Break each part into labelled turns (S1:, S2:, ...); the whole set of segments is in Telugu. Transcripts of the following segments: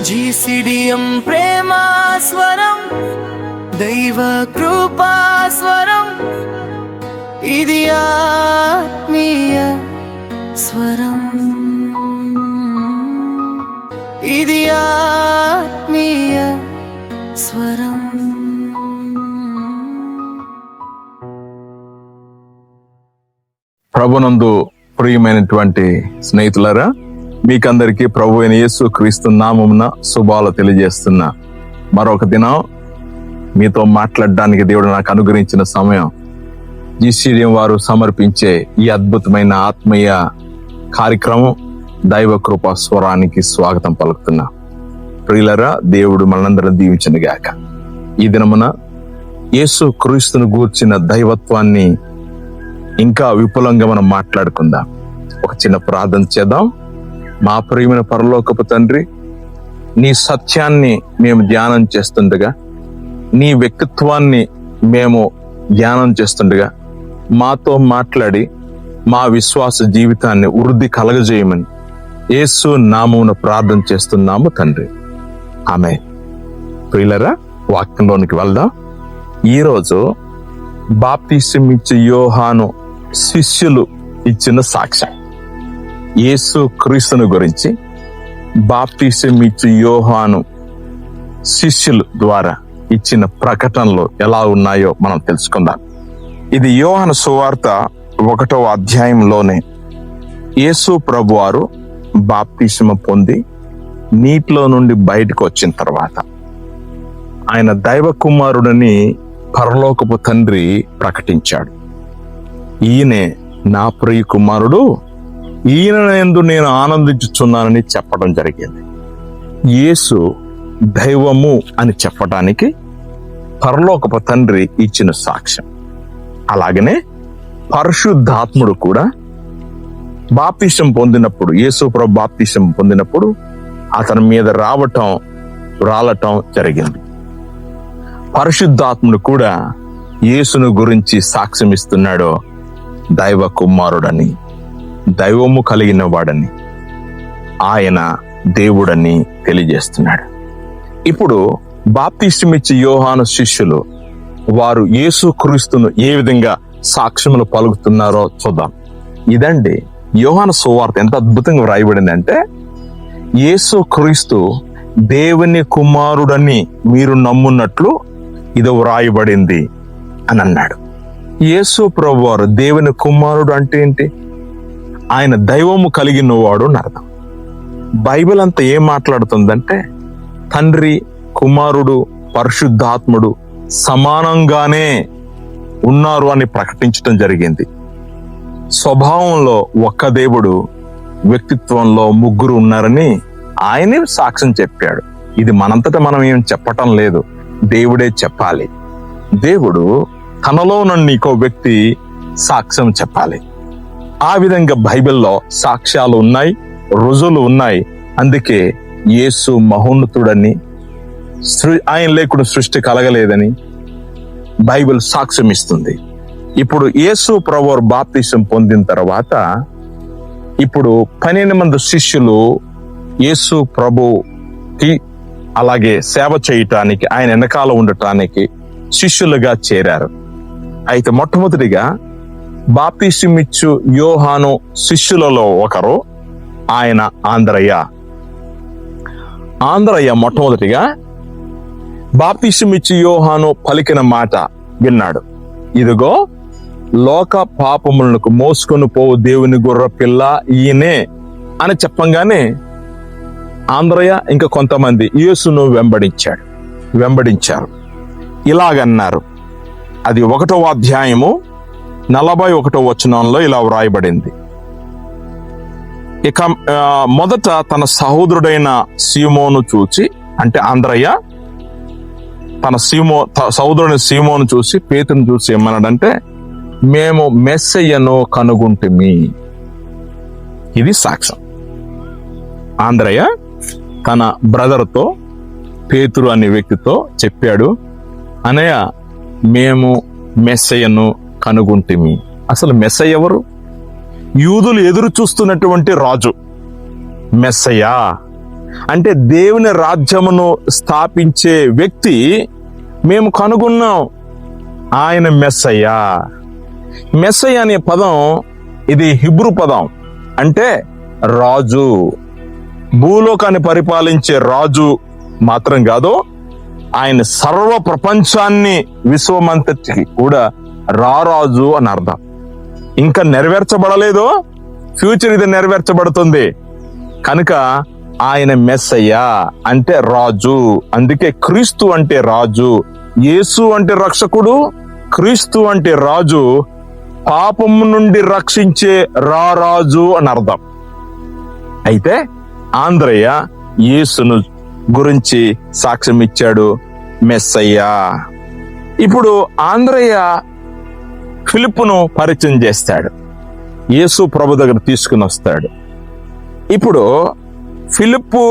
S1: జీసిడియం ప్రేమా స్వరం, దైవ కృపా స్వరం, ఇది ఆత్మీయ స్వరం, ఇది ఆత్మీయ స్వరం.
S2: ప్రభునందు ప్రియమైనటువంటి స్నేహితులారా, మీకందరికీ ప్రభు అయిన యేసు క్రీస్తు నామమున శుభాలు తెలియజేస్తున్నా. మరొక దినం మీతో మాట్లాడడానికి దేవుడు నాకు అనుగ్రహించిన సమయం, జీసీడీఎం వారు సమర్పించే ఈ అద్భుతమైన ఆత్మీయ కార్యక్రమం దైవ కృపా స్వరానికి స్వాగతం పలుకుతున్నా. ప్రియులారా, దేవుడు మనందరం దీవించును గాక. ఈ దినమున యేసు క్రీస్తును గూర్చిన దైవత్వాన్ని ఇంకా విపులంగా మనం మాట్లాడుకుందాం. ఒక చిన్న ప్రార్థన చేద్దాం. మా ప్రియమైన పరలోకపు తండ్రి, నీ సత్యాన్ని మేము ధ్యానం చేస్తుండగా, నీ వ్యక్తిత్వాన్ని మేము ధ్యానం చేస్తుండగా మాతో మాట్లాడి మా విశ్వాస జీవితాన్ని వృద్ధి కలగజేయమని యేసు నామమున ప్రార్థన చేస్తున్నాము తండ్రి, ఆమేన్. ప్రియులారా, వాక్యంలోనికి వెళ్దాం. ఈరోజు బాప్తిసం ఇచ్చే యోహాను శిష్యులు ఇచ్చిన సాక్ష్యం, యేసు క్రీస్తును గురించి బాప్తిసం ఇచ్చే యోహాను శిష్యుల ద్వారా ఇచ్చిన ప్రకటనలు ఎలా ఉన్నాయో మనం తెలుసుకుందాం. ఇది యోహాను సువార్త 1వ అధ్యాయంలోనే యేసు ప్రభువారు బాప్తిసం పొంది నీటిలో నుండి బయటకు వచ్చిన తర్వాత ఆయన దైవ కుమారుడని పరలోకపు తండ్రి ప్రకటించాడు. ఈయనే నా ప్రియ కుమారుడు, ఈయన యందు నేను ఆనందించుచున్నానని చెప్పడం జరిగింది. యేసు దైవము అని చెప్పడానికి పరలోకపు తండ్రి ఇచ్చిన సాక్ష్యం. అలాగనే పరిశుద్ధాత్ముడు కూడా బాప్తిసం పొందినప్పుడు, యేసు ప్రభు బాప్తిసం పొందినప్పుడు అతని మీద రాలటం జరిగింది. పరిశుద్ధాత్ముడు కూడా యేసును గురించి సాక్ష్యం ఇస్తున్నాడు. దైవ కుమారుడని, దైవము కలిగిన వాడని, ఆయన దేవుడని తెలియజేస్తున్నాడు. ఇప్పుడు బాప్తిసం ఇచ్చే యోహాను శిష్యులు వారు యేసు క్రీస్తును ఏ విధంగా సాక్ష్యములు పలుకుతున్నారో చూద్దాం. ఇదండి యోహాను సువార్త. ఎంత అద్భుతంగా వ్రాయబడింది అంటే, యేసు క్రీస్తు దేవుని కుమారుడని మీరు నమ్మున్నట్లు ఇది వ్రాయబడింది అని అన్నాడు. యేసు ప్రభువారు దేవుని కుమారుడు అంటే ఏంటి? ఆయన దైవము కలిగిన వాడు అని అర్థం. బైబిల్ అంతా ఏం మాట్లాడుతుందంటే, తండ్రి, కుమారుడు, పరిశుద్ధాత్ముడు సమానంగానే ఉన్నారు అని ప్రకటించడం జరిగింది. స్వభావంలో ఒక్క దేవుడు, వ్యక్తిత్వంలో ముగ్గురు ఉన్నారని ఆయనే సాక్ష్యం చెప్పాడు. ఇది మనంతటా మనం ఏం చెప్పటం లేదు, దేవుడే చెప్పాలి. దేవుడు తనలో నుండి ఇంకో వ్యక్తి సాక్ష్యం చెప్పాలి. ఆ విధంగా బైబిల్లో సాక్ష్యాలు ఉన్నాయి, రుజువులు ఉన్నాయి. అందుకే యేసు మహోన్నతుడని, ఆయన లేకుండా సృష్టి కలగలేదని బైబిల్ సాక్ష్యం ఇస్తుంది. ఇప్పుడు యేసు ప్రభువు బాప్తిసం పొందిన తర్వాత ఇప్పుడు 12 మంది శిష్యులు యేసు ప్రభుకి అలాగే సేవ చేయటానికి, ఆయన వెనకాల ఉండటానికి శిష్యులుగా చేరారు. అయితే మొట్టమొదటిగా బాప్తిసం ఇచ్చు యోహాను శిష్యులలో ఒకరు ఆయన ఆంద్రయ్య మొట్టమొదటిగా బాప్తిసం ఇచ్చు యోహాను పలికిన మాట విన్నాడు. ఇదిగో లోక పాపములకు మోసుకొని పోవు దేవుని గొర్రె పిల్ల ఈయనే అని చెప్పంగానే ఆంద్రయ్య ఇంకా కొంతమంది యేసును వెంబడించారు. ఇలాగన్నారు. అది 1వ అధ్యాయము 41వ వచనంలో ఇలా వ్రాయబడింది. ఇక మొదట తన సహోదరుడైన సీమోను చూచి, అంటే ఆంద్రయ్య తన సహోదరుడైన సీమోను చూసి పేతురును చూసి ఏమన్నాడంటే, మేము మెస్సయ్యను కనుగొంటిమి. ఇది సాక్ష్యం. ఆంద్రయ్య తన బ్రదర్తో, పేతురు అనే వ్యక్తితో చెప్పాడు, అనయ్య మేము మెస్సయ్యను కనుగొంటిమి. అసలు మెస్సయ్య ఎవరు? యూదులు ఎదురు చూస్తున్నటువంటి రాజు మెస్సయ్య. అంటే దేవుని రాజ్యమును స్థాపించే వ్యక్తి మేము కనుగొన్నాం, ఆయన మెస్సయ్య. మెస్సయ్య అనే పదం ఇది హిబ్రూ పదం, అంటే రాజు, భూలోకాన్ని పరిపాలించే రాజు మాత్రం కాదు, ఆయన సర్వ ప్రపంచాన్ని విశ్వమంతటికి కూడా రారాజు అని అర్థం. ఇంకా నెరవేర్చబడలేదు, ఫ్యూచర్ ఇది నెరవేర్చబడుతుంది కనుక ఆయన మెస్సయ్య అంటే రాజు. అందుకే క్రీస్తు అంటే రాజు, యేసు అంటే రక్షకుడు, క్రీస్తు అంటే రాజు, పాపము నుండి రక్షించే రారాజు అని అర్థం. అయితే ఆంద్రయ్య యేసును గురించి సాక్ష్యం ఇచ్చాడు, మెస్సయ్య. ఇప్పుడు ఆంద్రయ్య ఫిలిప్పును పరిచయం చేస్తాడు, యేసు ప్రభు దగ్గర తీసుకుని వస్తాడు. ఇప్పుడు ఫిలిప్పు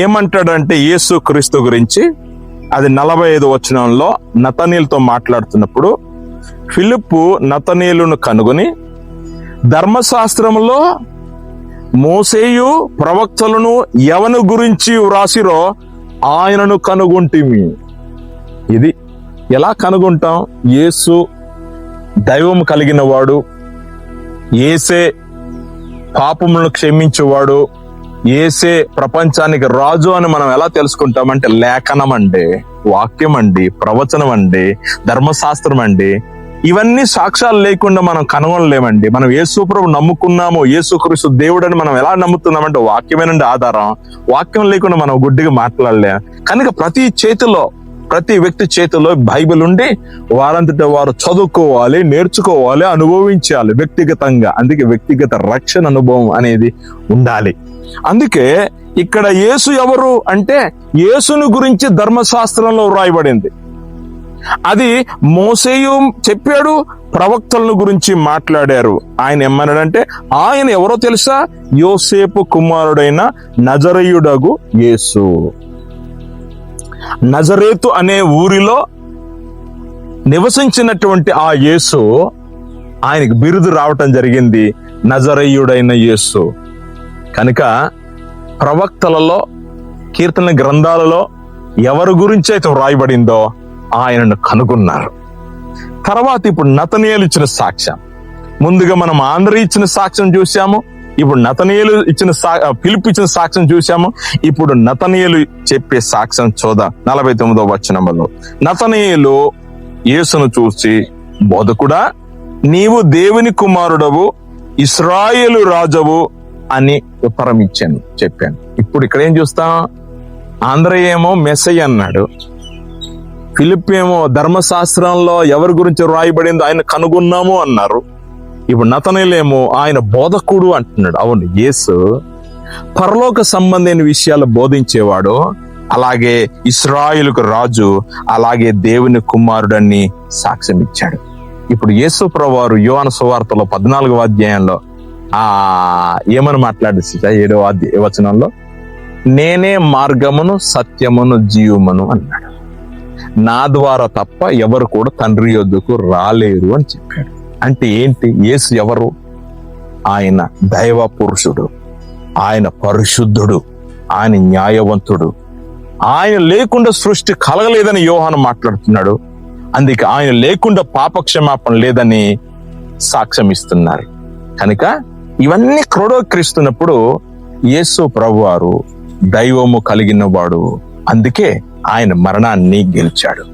S2: ఏమంటాడంటే యేసు క్రీస్తు గురించి, అది 45 వచనంలో నతనీయులతో మాట్లాడుతున్నప్పుడు, ఫిలిప్పు నతనీయులను కనుగొని ధర్మశాస్త్రములో మోసేయు ప్రవక్తలను ఎవని గురించి వ్రాసిరో ఆయనను కనుగొంటిమి. ఇది ఎలా కనుగొంటాం? యేసు దైవం కలిగిన వాడు, యేసే పాపములను క్షమించేవాడు, యేసే ప్రపంచానికి రాజు అని మనం ఎలా తెలుసుకుంటామంటే లేఖనం అండి, వాక్యం అండి, ప్రవచనం అండి, ధర్మశాస్త్రం అండి. ఇవన్నీ సాక్ష్యాలు లేకుండా మనం కనుగొనలేమండి. మనం యేసు ప్రభు నమ్ముకున్నాము, యేసుక్రీస్తు దేవుడని మనం ఎలా నమ్ముతున్నామంటే వాక్యమేనండి ఆధారం. వాక్యం లేకుండా మనం గుడ్డిగా మాట్లాడలేం. కనుక ప్రతి వ్యక్తి చేతిలో బైబిల్ ఉండి వారంతటా వారు చదువుకోవాలి, నేర్చుకోవాలి, అనుభవించాలి వ్యక్తిగతంగా. అందుకే వ్యక్తిగత రక్షణ అనుభవం అనేది ఉండాలి. అందుకే ఇక్కడ యేసు ఎవరు అంటే, యేసును గురించి ధర్మశాస్త్రంలో వ్రాయబడింది. అది మోసేయు చెప్పాడు, ప్రవక్తలను గురించి మాట్లాడారు. ఆయన ఏమన్నాడంటే, ఆయన ఎవరో తెలుసా? యోసేపు కుమారుడైన నజరేయుడగు యేసు. నజరేతు అనే ఊరిలో నివసించినటువంటి ఆ యేసు, ఆయనకు బిరుదు రావటం జరిగింది, నజరేయుడైన యేసు. కనుక ప్రవక్తలలో, కీర్తన గ్రంథాలలో ఎవరి గురించి అయితే వ్రాయబడిందో ఆయనను కనుగొన్నారు. తర్వాత ఇప్పుడు నతనీయులు ఇచ్చిన సాక్ష్యం. ముందుగా మనం ఆంధ్ర ఇచ్చిన సాక్ష్యం చూసాము, ఇప్పుడు నతనీయులు ఇచ్చిన ఫిలిప్పు ఇచ్చిన సాక్ష్యం చూసాము. ఇప్పుడు నతనీయులు చెప్పే సాక్ష్యం చూద్దాం. 49వ వచనంలో నతనీయులు యేసును చూసి, బోధకుడా, నీవు దేవుని కుమారుడవు, ఇశ్రాయేలు రాజవు అని ఉత్తరం చెప్పాను. ఇప్పుడు ఇక్కడ ఏం చూస్తాం? ఆంధ్ర ఏమో మెస్సయ్య అన్నాడు, ఫిలిప్ ఏమో ధర్మశాస్త్రంలో ఎవరి గురించి వ్రాయబడిందో ఆయన కనుగొన్నాము అన్నారు. ఇప్పుడు నతనీయులేమో ఆయన బోధకుడు అంటున్నాడు. అవును, యేసు పరలోక సంబంధమైన విషయాలు బోధించేవాడు, అలాగే ఇశ్రాయేలుకు రాజు, అలాగే దేవుని కుమారుడని సాక్ష్యం ఇచ్చాడు. ఇప్పుడు యేసు ప్రభువారు యోహాను సువార్తలో 14వ అధ్యాయంలో ఏమని మాట్లాడేసి 7వ వచనంలో, నేనే మార్గమును సత్యమును జీవమును అన్నాడు. నా ద్వారా తప్ప ఎవరు కూడా తండ్రి యొద్దకు రాలేరు అని చెప్పాడు. అంటే ఏంటి? యేసు ఎవరు? ఆయన దైవ పురుషుడు, ఆయన పరిశుద్ధుడు, ఆయన న్యాయవంతుడు. ఆయన లేకుండా సృష్టి కలగలేదని యోహాను మాట్లాడుతున్నాడు. అందుకే ఆయన లేకుండా పాపక్షమాపణ లేదని సాక్ష్యం ఇస్తున్నారు. కనుక ఇవన్నీ క్రోడీకరిస్తున్నప్పుడు యేసు ప్రభువారు దైవము కలిగిన వాడు. అందుకే ఆయన మరణాన్ని గెలిచాడు.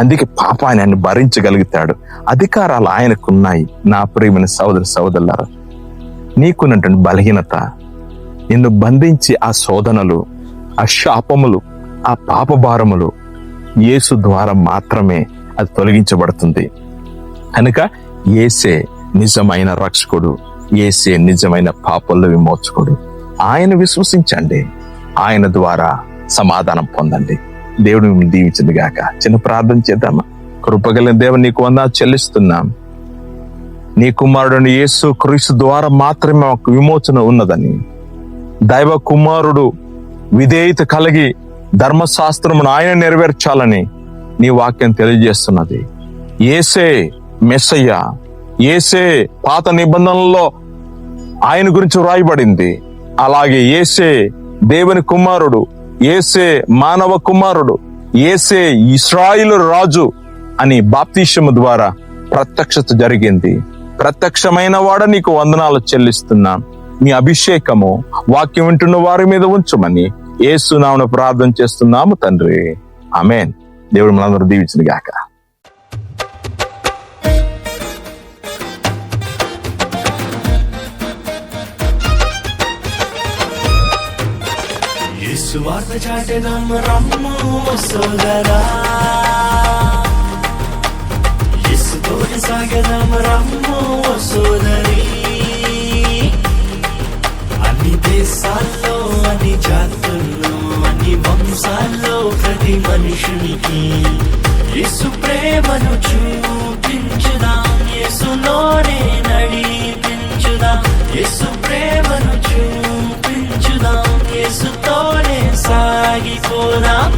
S2: అందుకే పాపాన్ని ఆయన భరించగలుగుతాడు. అధికారాలు ఆయనకున్నాయి. నా ప్రియమైన సోదరులారా, నీకున్నటువంటి బలహీనత, నిన్ను బంధించి ఆ శోధనలు, ఆ శాపములు, ఆ పాప భారములు యేసు ద్వారా మాత్రమే అది తొలగించబడుతుంది. కనుక యేసే నిజమైన రక్షకుడు, యేసే నిజమైన పాపల్లో విమోచకుడు. ఆయన విశ్వసించండి, ఆయన ద్వారా సమాధానం పొందండి. దేవుడు మిమ్మల్ని దీవించింది గాక. చిన్న ప్రార్థన చేద్దామా? కృపగలిగిన దేవుని నీకు వందనాలు చెల్లిస్తున్నాం. నీ కుమారుడు యేసు క్రీస్తు ద్వారా మాత్రమే మాకు విమోచన ఉన్నదని, దైవ కుమారుడు విధేయత కలిగి ధర్మశాస్త్రమును ఆయన నెరవేర్చాలని నీ వాక్యం తెలియజేస్తున్నది. యేసే మెస్సయ్య, యేసే పాత నిబంధనల్లో ఆయన గురించి వ్రాయబడింది. అలాగే యేసే దేవుని కుమారుడు, యేసే మానవ కుమారుడు, యేసే ఇశ్రాయేలు రాజు అని బాప్తిస్మము ద్వారా ప్రత్యక్షత జరిగింది. ప్రత్యక్షమైన వాడ నీకు వందనాలు చెల్లిస్తున్నా. మీ అభిషేకము వాక్యం వింటున్న వారి మీద ఉంచమని యేసు నామమున ప్రార్థన చేస్తున్నాము తండ్రి, ఆమేన్. దేవుడు మనందరూ దీవించును గాక.
S1: యేసు వార్త చాటెదం రమ్ము సోదరా, యేసుతోటి సాగెదం రమ్ము సోదరి. అన్ని దేశాల్లో, అన్ని జాతుల్లో, అన్ని వంశాల్లో ప్రతి మనుషునికి యేసు ప్రేమను చూపించుదాం, యేసులోనే నడిపించుదాం. యేసు ప్రేమను చూపించుదాం, యేసుతోనే సాగిపోదాం.